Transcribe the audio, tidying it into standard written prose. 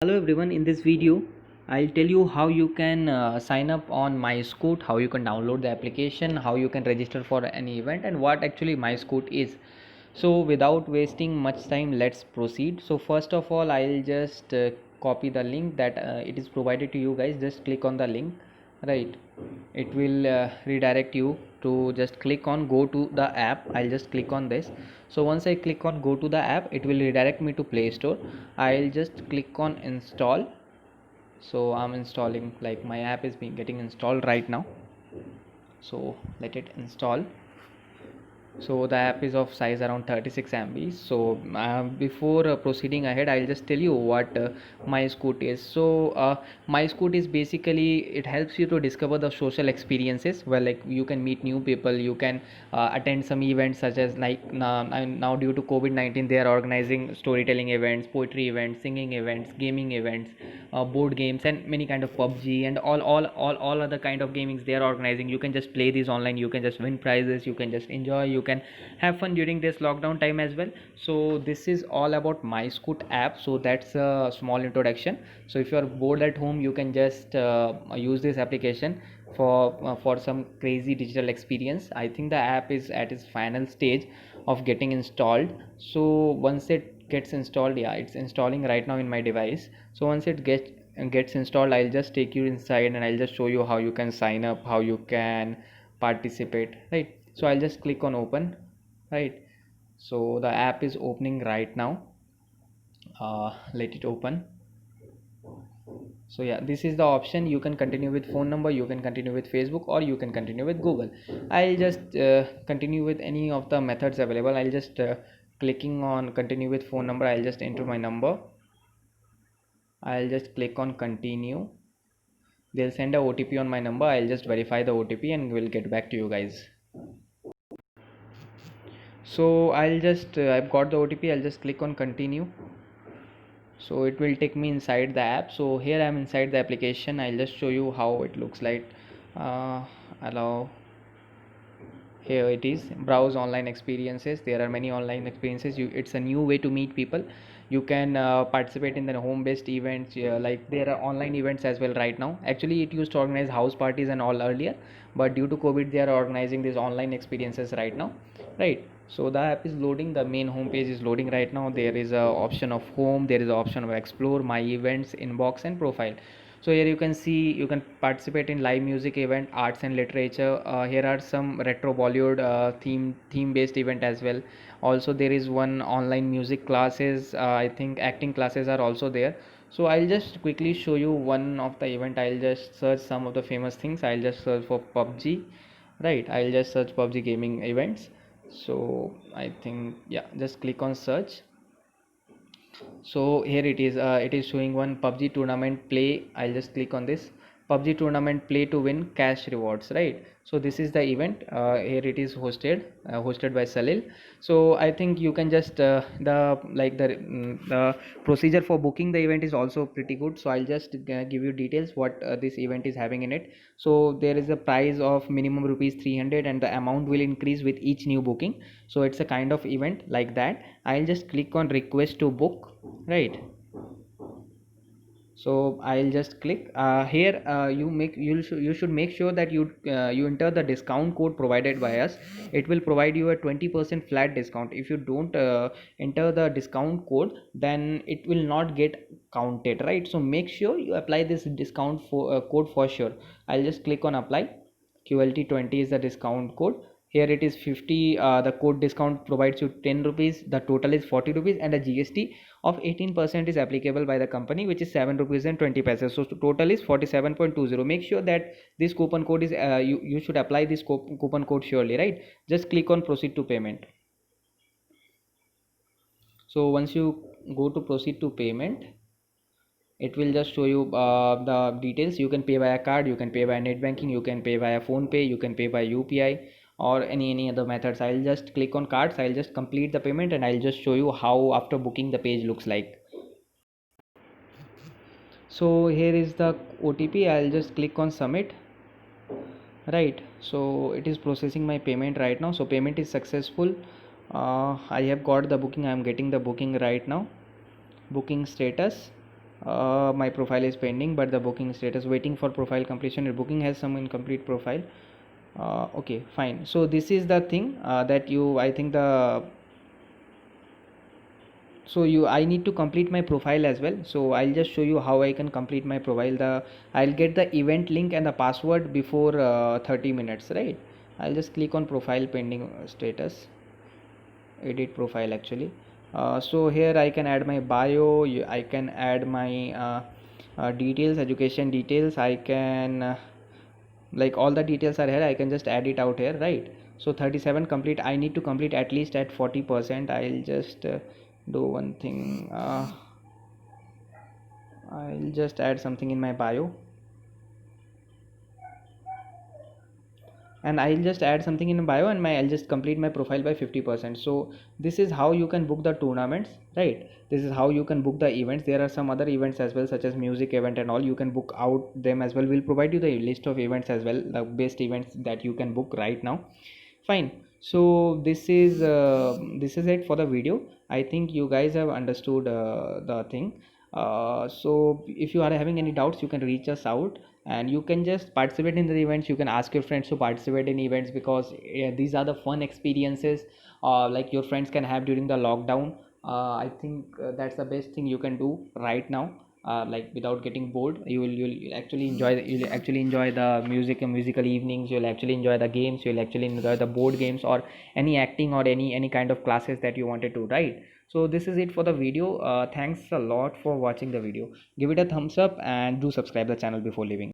Hello everyone, in this video I'll tell you how you can sign up on MyScoot, how you can download the application, how you can register for any event and what actually MyScoot is. So without wasting much time, let's proceed. So first of all, I'll just copy the link that it is provided to you guys. Just click on the link, right? It will redirect you to just click on go to the app. I'll just click on this. So once I click on go to the app, it will redirect me to Play Store. I'll just click on install. So I'm installing, like my app is being getting installed right now. So let it install. So the app is of size around 36 MB. So before proceeding ahead, I'll just tell you what MyScoot is. So MyScoot is basically, it helps you to discover the social experiences. Well, like you can meet new people, you can attend some events, such as like now due to COVID-19 they are organizing storytelling events, poetry events, singing events, gaming events, board games, and many kind of PUBG and all other kind of gamings they are organizing. You can just play these online, you can just win prizes, you can just enjoy, you can have fun during this lockdown time as well. So this is all about MyScoot app. So that's a small introduction. So if you are bored at home, you can just use this application for some crazy digital experience. I think the app is at its final stage of getting installed. So once it gets installed, yeah, it's installing right now in my device. So once it gets installed, I'll just take you inside and I'll just show you how you can sign up, how you can participate, right? So I'll just click on open, right? So the app is opening right now. Let it open. So yeah, this is the option. You can continue with phone number, you can continue with Facebook, or you can continue with Google. I'll just continue with any of the methods available. I'll just clicking on continue with phone number. I'll just enter my number. I'll just click on continue. They'll send a OTP on my number. I'll just verify the OTP and we'll get back to you guys. So I'll just I've got the OTP. I'll just click on continue. So it will take me inside the app. So here I'm inside the application. I'll just show you how it looks like. Allow. Here it is, browse online experiences. There are many online experiences. It's a new way to meet people. You can participate in the home based events, like there are online events as well right now. Actually it used to organize house parties and all earlier, but due to COVID they are organizing these online experiences right now, right? So the app is loading, the main home page is loading right now. There is a option of home, there is an option of explore, my events, inbox, and profile. So here you can see you can participate in live music event, arts and literature. Here are some retro Bollywood theme based event as well. Also there is one online music classes. I think acting classes are also there. So I'll just quickly show you one of the event. I'll just search some of the famous things. I'll just search for PUBG, right? I'll just search PUBG gaming events. So I think, yeah, just click on search. So here it is showing one PUBG tournament play. I'll just click on this PUBG tournament play to win cash rewards, right? So this is the event. Here it is hosted by Salil. So I think you can just the procedure for booking the event is also pretty good. So I'll just give you details what this event is having in it. So there is a price of minimum rupees 300 and the amount will increase with each new booking. So it's a kind of event like that. I'll just click on request to book, right? So I'll just click here. You should make sure that you enter the discount code provided by us. It will provide you a 20% flat discount. If you don't enter the discount code, then it will not get counted, right? So make sure you apply this discount code for sure. I'll just click on apply. QLT20 is the discount code. Here it is 50. The code discount provides you 10 rupees. The total is 40 rupees and the GST of 18% is applicable by the company, which is 7 rupees and 20 paise. So total is 47.20. Make sure that this coupon code is you should apply this coupon code surely, right? Just click on proceed to payment. So once you go to proceed to payment, it will just show you the details. You can pay via card, you can pay via net banking, you can pay via phone pay, you can pay via UPI or any other methods. I'll just click on cards. I'll just complete the payment and I'll just show you how after booking the page looks like. So here is the OTP. I'll just click on submit, right? So it is processing my payment right now. So payment is successful. I have got the booking. I am getting the booking right now. Booking status. My profile is pending, but the booking status waiting for profile completion. Your booking has some incomplete profile. Okay, fine. So this is the thing that you, I think the, so you, I need to complete my profile as well. So I'll just show you how I can complete my profile. I'll get the event link and the password before 30 minutes, right? I'll just click on profile pending status, edit profile actually. So here I can add my bio, I can add my details, education details. I can like all the details are here. I can just add it out here, right? So 37 complete, I need to complete at least at 40%. I'll just do one thing, I'll just add something in my bio, and I'll just add something in bio, and I'll just complete my profile by 50%. So this is how you can book the tournaments, right? This is how you can book the events. There are some other events as well, such as music event and all. You can book out them as well. We'll provide you the list of events as well, the best events that you can book right now. Fine. So this is it for the video. I think you guys have understood the thing. So if you are having any doubts, you can reach us out, and you can just participate in the events. You can ask your friends to participate in events, because these are the fun experiences like your friends can have during the lockdown. I think that's the best thing you can do right now. Like without getting bored, you'll actually enjoy you'll actually enjoy the music and musical evenings. You'll actually enjoy the games. You'll actually enjoy the board games, or any acting, or any kind of classes that you wanted to, right? So this is it for the video. Thanks a lot for watching the video. Give it a thumbs up and do subscribe the channel before leaving.